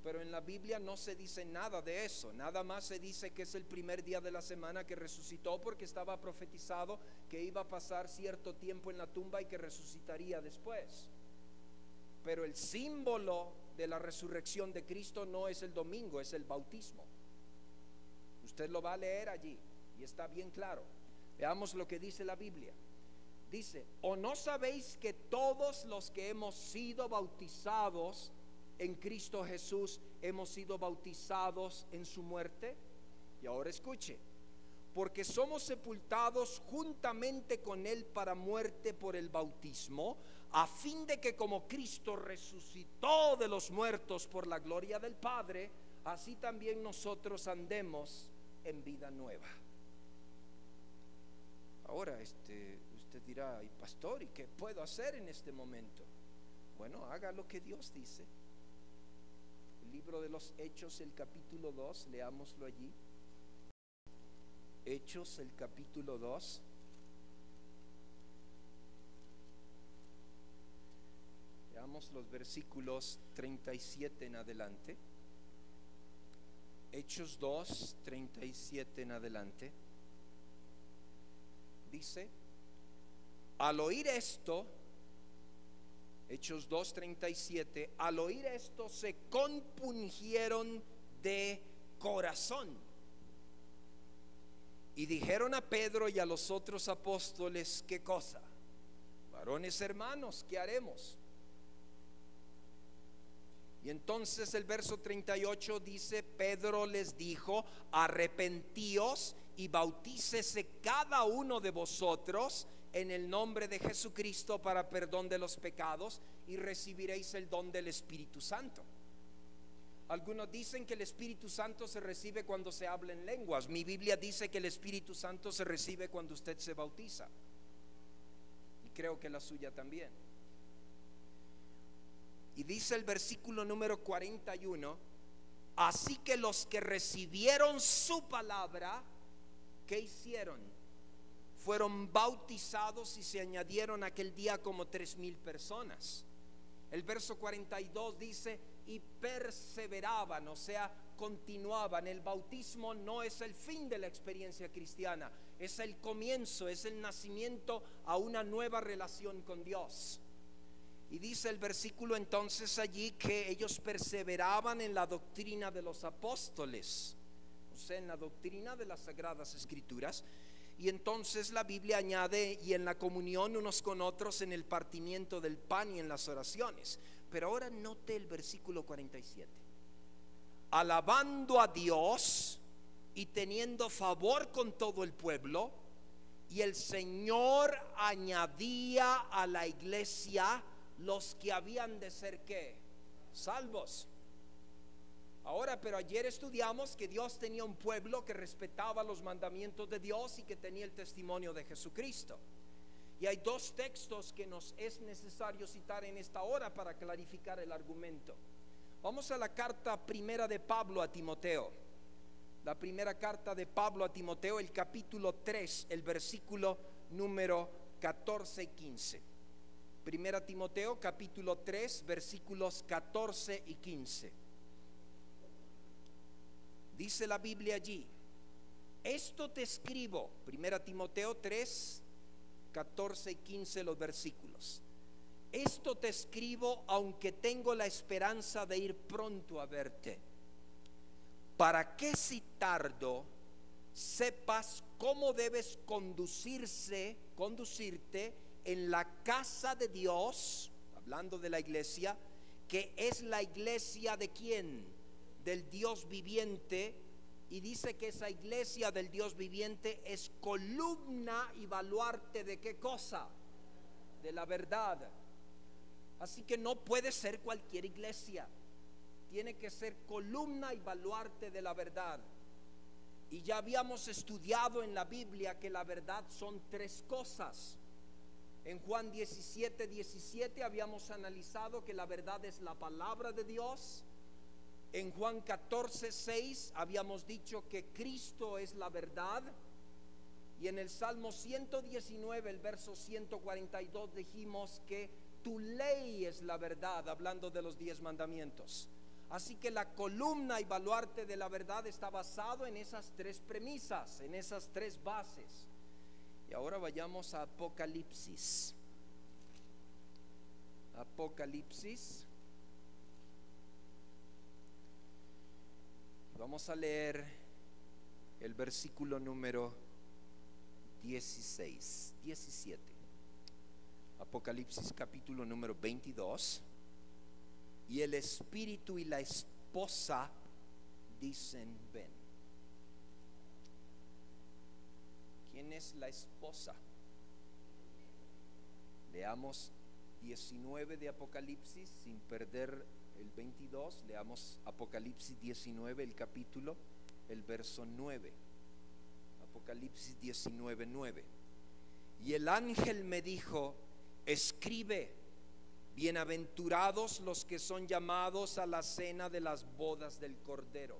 Pero en la Biblia no se dice nada de eso. Nada más se dice que es el primer día de la semana que resucitó, porque estaba profetizado que iba a pasar cierto tiempo en la tumba y que resucitaría después. Pero el símbolo de la resurrección de Cristo no es el domingo, es el bautismo. Usted lo va a leer allí y está bien claro. Veamos lo que dice la Biblia. Dice, ¿o no sabéis que todos los que hemos sido bautizados en Cristo Jesús hemos sido bautizados en su muerte? Y ahora escuche, porque somos sepultados juntamente con él para muerte por el bautismo, a fin de que como Cristo resucitó de los muertos por la gloria del Padre, así también nosotros andemos en vida nueva. Ahora usted dirá, ¿y pastor, y qué puedo hacer en este momento? Bueno, haga lo que Dios dice. El libro de los Hechos, el capítulo 2, leámoslo allí. Hechos, el capítulo 2. Leamos los versículos 37 en adelante. Hechos 2, 37 en adelante. Dice, al oír esto, Hechos 2, 37, al oír esto se compungieron de corazón y dijeron a Pedro y a los otros apóstoles, ¿qué cosa? Varones hermanos, ¿qué haremos? Y entonces el verso 38 dice, Pedro les dijo, arrepentíos y bautícese cada uno de vosotros en el nombre de Jesucristo para perdón de los pecados y recibiréis el don del Espíritu Santo. Algunos dicen que el Espíritu Santo se recibe cuando se habla en lenguas. Mi Biblia dice que el Espíritu Santo se recibe cuando usted se bautiza. Y creo que la suya también. Y dice el versículo número 41, así que los que recibieron su palabra, ¿qué hicieron? Fueron bautizados y se añadieron aquel día como 3,000 personas. El verso 42 dice, y perseveraban, o sea, continuaban. El bautismo no es el fin de la experiencia cristiana, es el comienzo, es el nacimiento a una nueva relación con Dios. Y dice el versículo entonces allí que ellos perseveraban en la doctrina de los apóstoles, o sea, en la doctrina de las Sagradas Escrituras. Y entonces la Biblia añade, y en la comunión unos con otros, en el partimiento del pan y en las oraciones. Pero ahora note el versículo 47. Alabando a Dios y teniendo favor con todo el pueblo, y el Señor añadía a la iglesia los que habían de ser ¿qué? Salvos. Ahora, pero ayer estudiamos que Dios tenía un pueblo que respetaba los mandamientos de Dios y que tenía el testimonio de Jesucristo. Y hay dos textos que nos es necesario citar en esta hora para clarificar el argumento. Vamos a la carta primera de Pablo a Timoteo. La primera carta de Pablo a Timoteo, el capítulo 3, el versículo número 14 y 15. Primera Timoteo, capítulo 3, versículos 14 y 15. Dice la Biblia allí: esto te escribo, Primera Timoteo 3, 14 y 15 los versículos. Esto te escribo aunque tengo la esperanza de ir pronto a verte, para que si tardo sepas cómo debes conducirte en la casa de Dios, hablando de la iglesia, que es la iglesia de ¿quién? Del Dios viviente. Y dice que esa iglesia del Dios viviente es columna y baluarte de ¿qué cosa? De la verdad. Así que no puede ser cualquier iglesia, tiene que ser columna y baluarte de la verdad. Y ya habíamos estudiado en la Biblia que la verdad son tres cosas. En Juan 17, 17 habíamos analizado que la verdad es la palabra de Dios. En Juan 14, 6 habíamos dicho que Cristo es la verdad. Y en el Salmo 119, el verso 142, dijimos que tu ley es la verdad, hablando de los 10 mandamientos. Así que la columna y baluarte de la verdad está basado en esas tres premisas, en esas tres bases. Y ahora vayamos a Apocalipsis. Apocalipsis. Vamos a leer el versículo número 17. Apocalipsis capítulo número 22. Y el espíritu y la esposa dicen ven. ¿Quién es la esposa? Leamos 19 de Apocalipsis sin perder el 22. Leamos Apocalipsis 19, el capítulo, el verso 9. Apocalipsis 19, 9. Y el ángel me dijo: escribe, bienaventurados los que son llamados a la cena de las bodas del Cordero.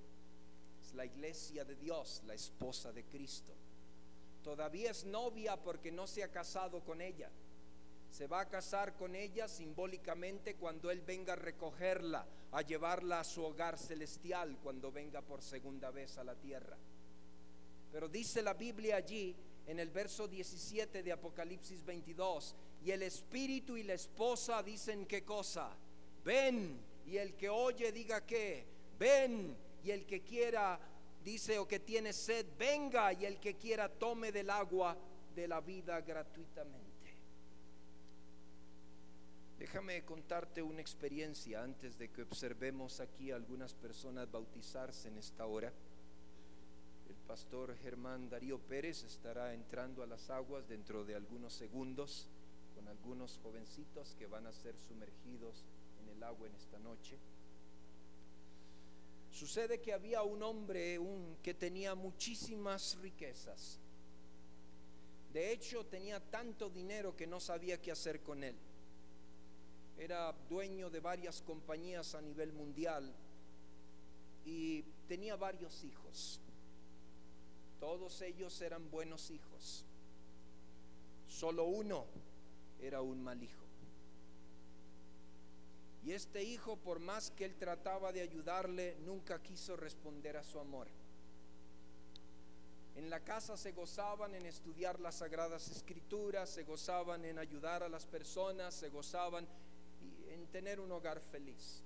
Es la iglesia de Dios, la esposa de Cristo. Todavía es novia porque no se ha casado con ella. Se va a casar con ella simbólicamente cuando Él venga a recogerla, a llevarla a su hogar celestial, cuando venga por segunda vez a la tierra. Pero dice la Biblia allí en el verso 17 de Apocalipsis 22: y el espíritu y la esposa dicen ¿qué cosa? Ven. Y el que oye diga ¿qué? Ven. Y el que quiera, dice, o que tiene sed, venga. Y el que quiera tome del agua de la vida gratuitamente. Déjame contarte una experiencia antes de que observemos aquí a algunas personas bautizarse en esta hora. El pastor Germán Darío Pérez estará entrando a las aguas dentro de algunos segundos con algunos jovencitos que van a ser sumergidos en el agua en esta noche. Sucede que había un hombre que tenía muchísimas riquezas. De hecho, tenía tanto dinero que no sabía qué hacer con él. Era dueño de varias compañías a nivel mundial y tenía varios hijos. Todos ellos eran buenos hijos. Solo uno era un mal hijo. Y este hijo, por más que él trataba de ayudarle, nunca quiso responder a su amor. En la casa se gozaban en estudiar las Sagradas Escrituras, se gozaban en ayudar a las personas, se gozaban en tener un hogar feliz.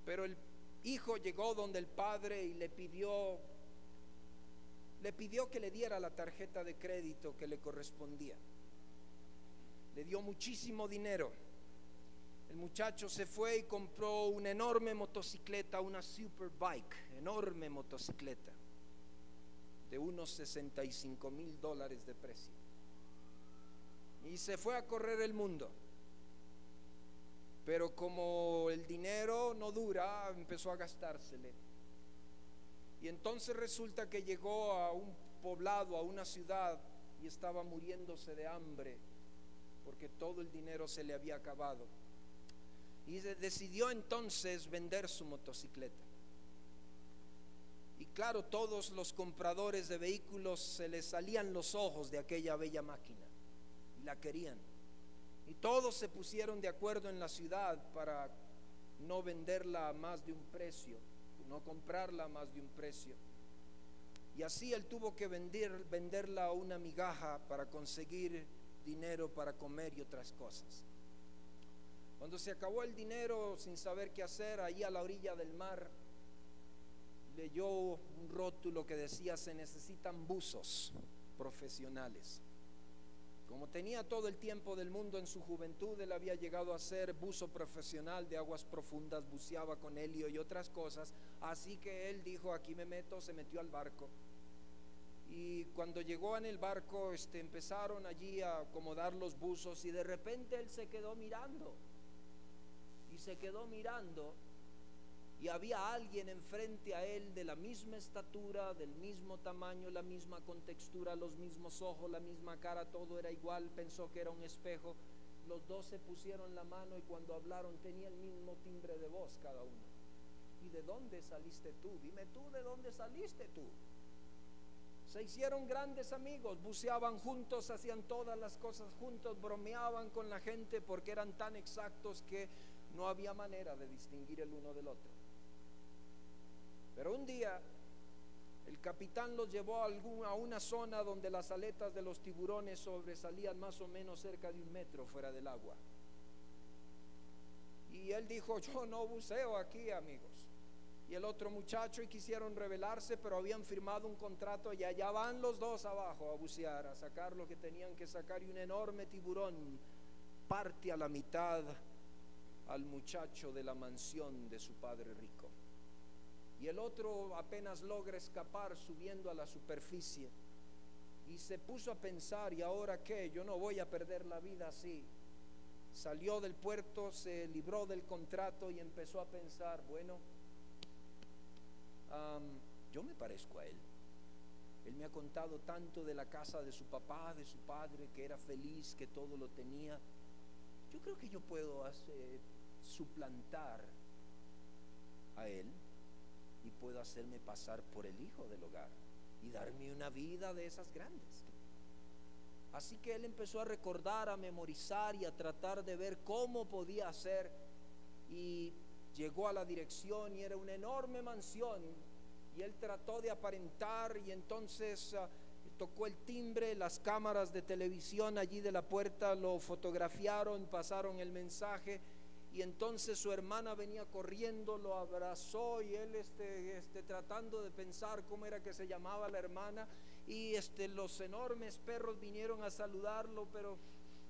Pero el hijo llegó donde el padre y le pidió que le diera la tarjeta de crédito que le correspondía. Le dio muchísimo dinero. El muchacho se fue y compró una enorme motocicleta, una Superbike, enorme motocicleta, de unos $65,000 de precio. Y se fue a correr el mundo. Pero como el dinero no dura, empezó a gastársele. Y entonces resulta que llegó a un poblado, a una ciudad, y estaba muriéndose de hambre porque todo el dinero se le había acabado. Y decidió entonces vender su motocicleta. Y claro, todos los compradores de vehículos se les salían los ojos de aquella bella máquina y la querían. Y todos se pusieron de acuerdo en la ciudad para no venderla a más de un precio, no comprarla a más de un precio. Y así él tuvo que venderla a una migaja para conseguir dinero para comer y otras cosas. Cuando se acabó el dinero, sin saber qué hacer, allí a la orilla del mar, leyó un rótulo que decía: se necesitan buzos profesionales. Como tenía todo el tiempo del mundo en su juventud, él había llegado a ser buzo profesional de aguas profundas, buceaba con helio y otras cosas. Así que él dijo: aquí me meto. Se metió al barco. Y cuando llegó en el barco, empezaron allí a acomodar los buzos, y de repente él se quedó mirando. Y se quedó mirando, y había alguien enfrente a él de la misma estatura, del mismo tamaño, la misma contextura, los mismos ojos, la misma cara, todo era igual. Pensó que era un espejo. Los dos se pusieron la mano, y cuando hablaron tenía el mismo timbre de voz cada uno. ¿Y de dónde saliste tú? Dime tú, ¿de dónde saliste tú? Se hicieron grandes amigos, buceaban juntos, hacían todas las cosas juntos, bromeaban con la gente porque eran tan exactos que no había manera de distinguir el uno del otro. Pero un día el capitán los llevó a una zona donde las aletas de los tiburones sobresalían más o menos cerca de 1 metro fuera del agua. Y él dijo: yo no buceo aquí, amigos. Y el otro muchacho, y quisieron rebelarse, pero habían firmado un contrato, y allá van los dos abajo a bucear, a sacar lo que tenían que sacar, y un enorme tiburón parte a la mitad al muchacho de la mansión de su padre rico. Y el otro apenas logra escapar subiendo a la superficie, y se puso a pensar: ¿y ahora qué? Yo no voy a perder la vida así. Salió del puerto, se libró del contrato y empezó a pensar: bueno, yo me parezco a él. Él me ha contado tanto de la casa de su papá, de su padre, que era feliz, que todo lo tenía. Yo creo que yo puedo suplantar a él, y puedo hacerme pasar por el hijo del hogar y darme una vida de esas grandes. Así que él empezó a recordar, a memorizar y a tratar de ver cómo podía hacer, y llegó a la dirección, y era una enorme mansión, y él trató de aparentar, y entonces tocó el timbre. Las cámaras de televisión allí de la puerta lo fotografiaron, pasaron el mensaje, y entonces su hermana venía corriendo, lo abrazó, y él tratando de pensar cómo era que se llamaba la hermana, y los enormes perros vinieron a saludarlo, pero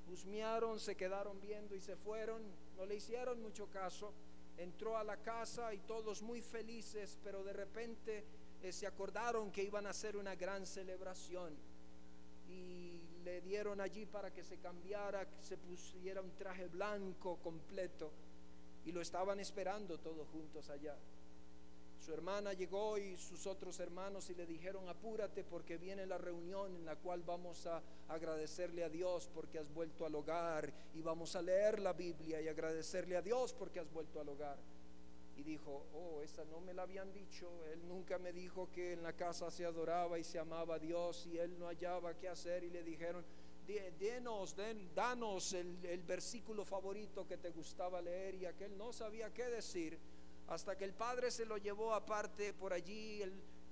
husmearon, se quedaron viendo y se fueron, no le hicieron mucho caso. Entró a la casa y todos muy felices, pero de repente se acordaron que iban a hacer una gran celebración, y le dieron allí para que se cambiara, que se pusiera un traje blanco completo, y lo estaban esperando todos juntos allá. Su hermana llegó y sus otros hermanos, y le dijeron: apúrate porque viene la reunión en la cual vamos a agradecerle a Dios porque has vuelto al hogar, y vamos a leer la Biblia y agradecerle a Dios porque has vuelto al hogar. Y dijo: oh, esa no me la habían dicho. Él nunca me dijo que en la casa se adoraba y se amaba a Dios, y él no hallaba qué hacer. Y le dijeron: danos el versículo favorito que te gustaba leer. Y aquel no sabía qué decir, hasta que el padre se lo llevó aparte por allí,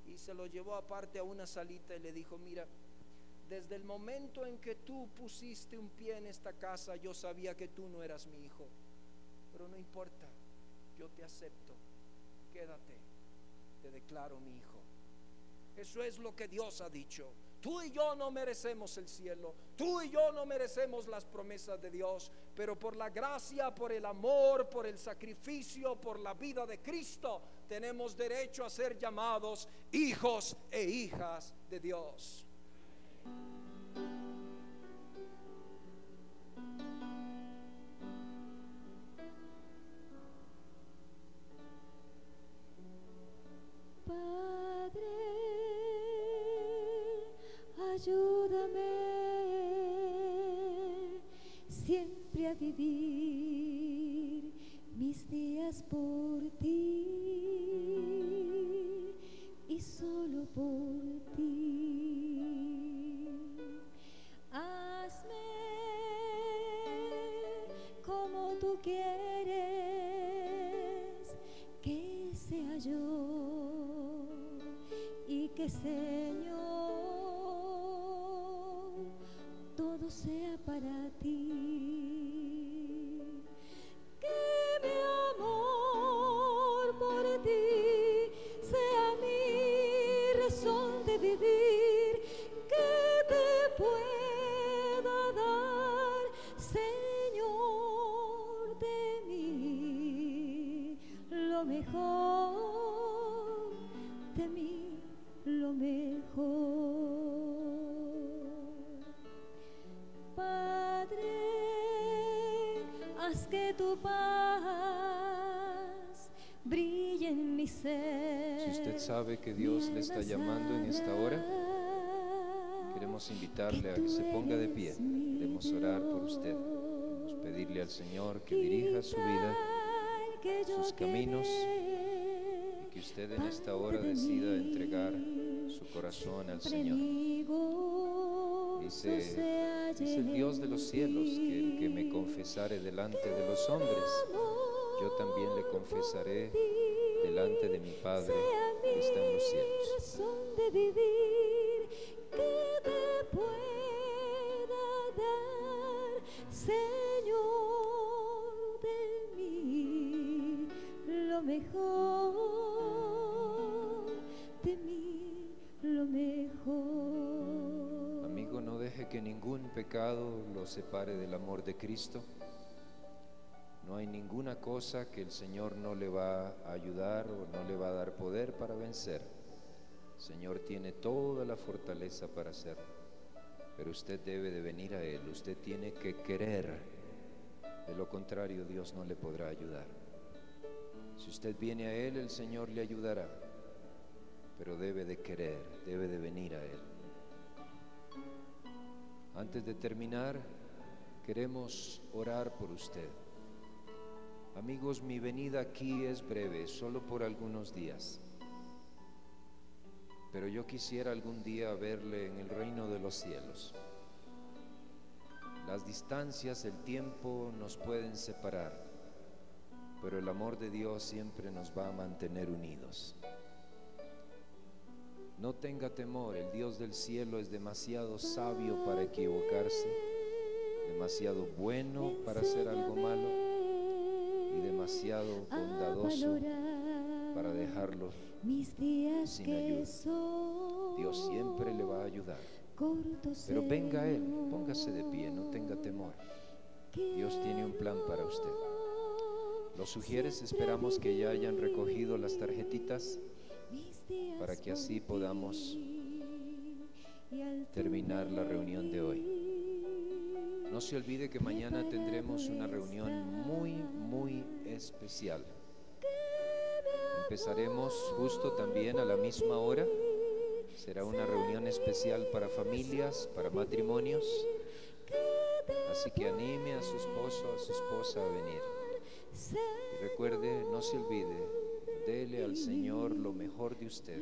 y se lo llevó aparte a una salita, y le dijo: mira, desde el momento en que tú pusiste un pie en esta casa, yo sabía que tú no eras mi hijo, pero no importa, yo te acepto, quédate, te declaro mi hijo. Eso es lo que Dios ha dicho. Tú y yo no merecemos el cielo, tú y yo no merecemos las promesas de Dios, pero por la gracia, por el amor, por el sacrificio, por la vida de Cristo, tenemos derecho a ser llamados hijos e hijas de Dios. Padre, ayúdame siempre a vivir mis días por ti y solo por ti. Hazme como tú quieres que sea yo, y que, Señor, todo sea para ti. Que mi amor por ti sea mi razón de vivir, que te pueda dar, Señor, de mí lo mejor, de mí lo mejor. Padre, haz que tu paz brille en mi ser. Si usted sabe que Dios le está llamando en esta hora, queremos invitarle a que se ponga de pie. Queremos orar por usted. Queremos pedirle al Señor que dirija su vida, sus caminos, y que usted en esta hora decida entregar su corazón al Señor. Dice el Dios de los cielos que el que me confesare delante de los hombres, yo también le confesaré delante de mi Padre que está en los cielos. Razón de vivir, que te pueda dar, Señor, de mí lo mejor, de mí lo mejor. Amigo, no deje que ningún pecado lo separe del amor de Cristo. No hay ninguna cosa que el Señor no le va a ayudar o no le va a dar poder para vencer. El Señor tiene toda la fortaleza para hacerlo, pero usted debe de venir a Él. Usted tiene que querer. De lo contrario, Dios no le podrá ayudar. Si usted viene a Él, el Señor le ayudará, pero debe de querer, debe de venir a Él. Antes de terminar, queremos orar por usted. Amigos, mi venida aquí es breve, solo por algunos días. Pero yo quisiera algún día verle en el reino de los cielos. Las distancias, el tiempo nos pueden separar, pero el amor de Dios siempre nos va a mantener unidos. No tenga temor, el Dios del cielo es demasiado sabio para equivocarse, demasiado bueno para hacer algo malo y demasiado bondadoso para dejarlo sin ayuda. Dios siempre le va a ayudar, pero venga a Él, póngase de pie, no tenga temor. Dios tiene un plan para usted. Los sugieres, esperamos que ya hayan recogido las tarjetitas para que así podamos terminar la reunión de hoy. No se olvide que mañana tendremos una reunión muy especial. Empezaremos justo también a la misma hora. Será una reunión especial para familias, para matrimonios. Así que anime a su esposo, a su esposa a venir. Y recuerde, no se olvide, dele al Señor lo mejor de usted.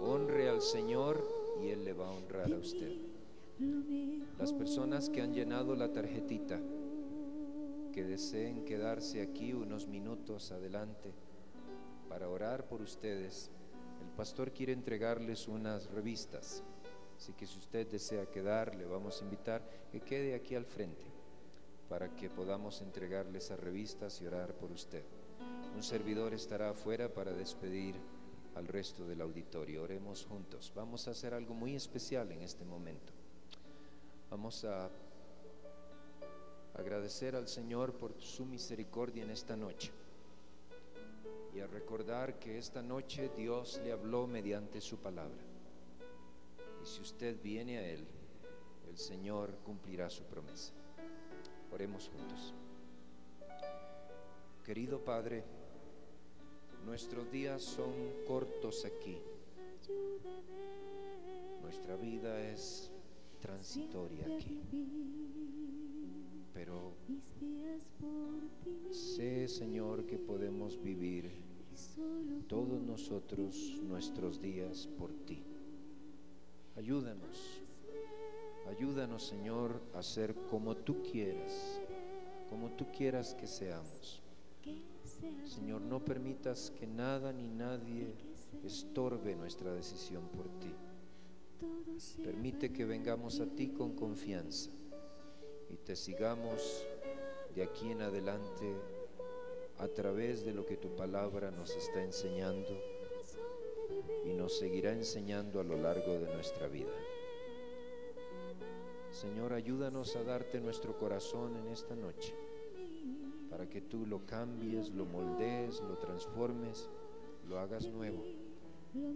Honre al Señor y Él le va a honrar a usted. Las personas que han llenado la tarjetita, que deseen quedarse aquí unos minutos adelante para orar por ustedes, el pastor quiere entregarles unas revistas. Así que si usted desea quedar, le vamos a invitar que quede aquí al frente para que podamos entregarle esas revistas y orar por usted. Un servidor estará afuera para despedir al resto del auditorio. Oremos juntos. Vamos a hacer algo muy especial en este momento. Vamos a agradecer al Señor por su misericordia en esta noche y a recordar que esta noche Dios le habló mediante su palabra. Y si usted viene a Él, el Señor cumplirá su promesa. Oremos juntos. Querido Padre, Nuestros días son cortos aquí. Nuestra vida es transitoria aquí. Pero sé, Señor, que podemos vivir todos nosotros nuestros días por ti. Ayúdanos, Señor, a ser como tú quieras que seamos. Señor, no permitas que nada ni nadie estorbe nuestra decisión por ti. Permite que vengamos a ti con confianza y te sigamos de aquí en adelante a través de lo que tu palabra nos está enseñando y nos seguirá enseñando a lo largo de nuestra vida. Señor, ayúdanos a darte nuestro corazón en esta noche, para que tú lo cambies, lo moldees, lo transformes, lo hagas nuevo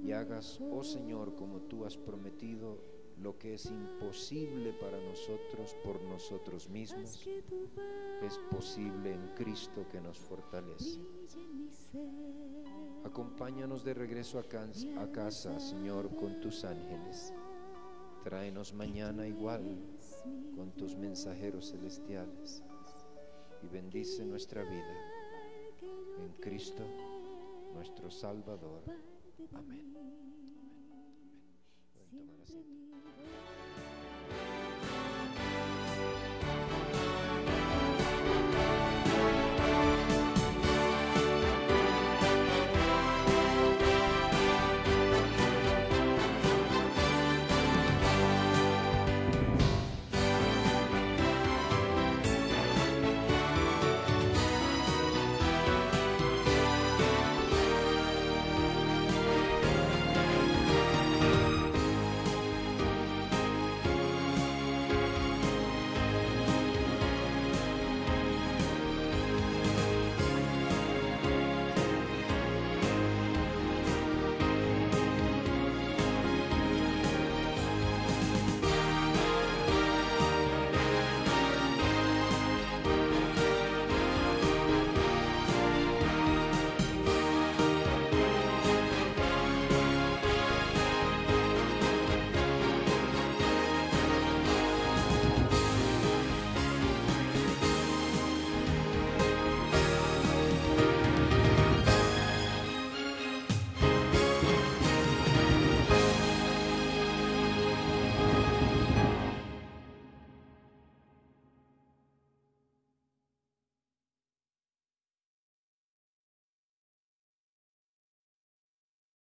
y hagas, oh Señor, como tú has prometido, lo que es imposible para nosotros por nosotros mismos, es posible en Cristo que nos fortalece. Acompáñanos de regreso a casa, Señor, con tus ángeles. Tráenos mañana igual con tus mensajeros celestiales y bendice nuestra vida en Cristo, nuestro Salvador. Amén.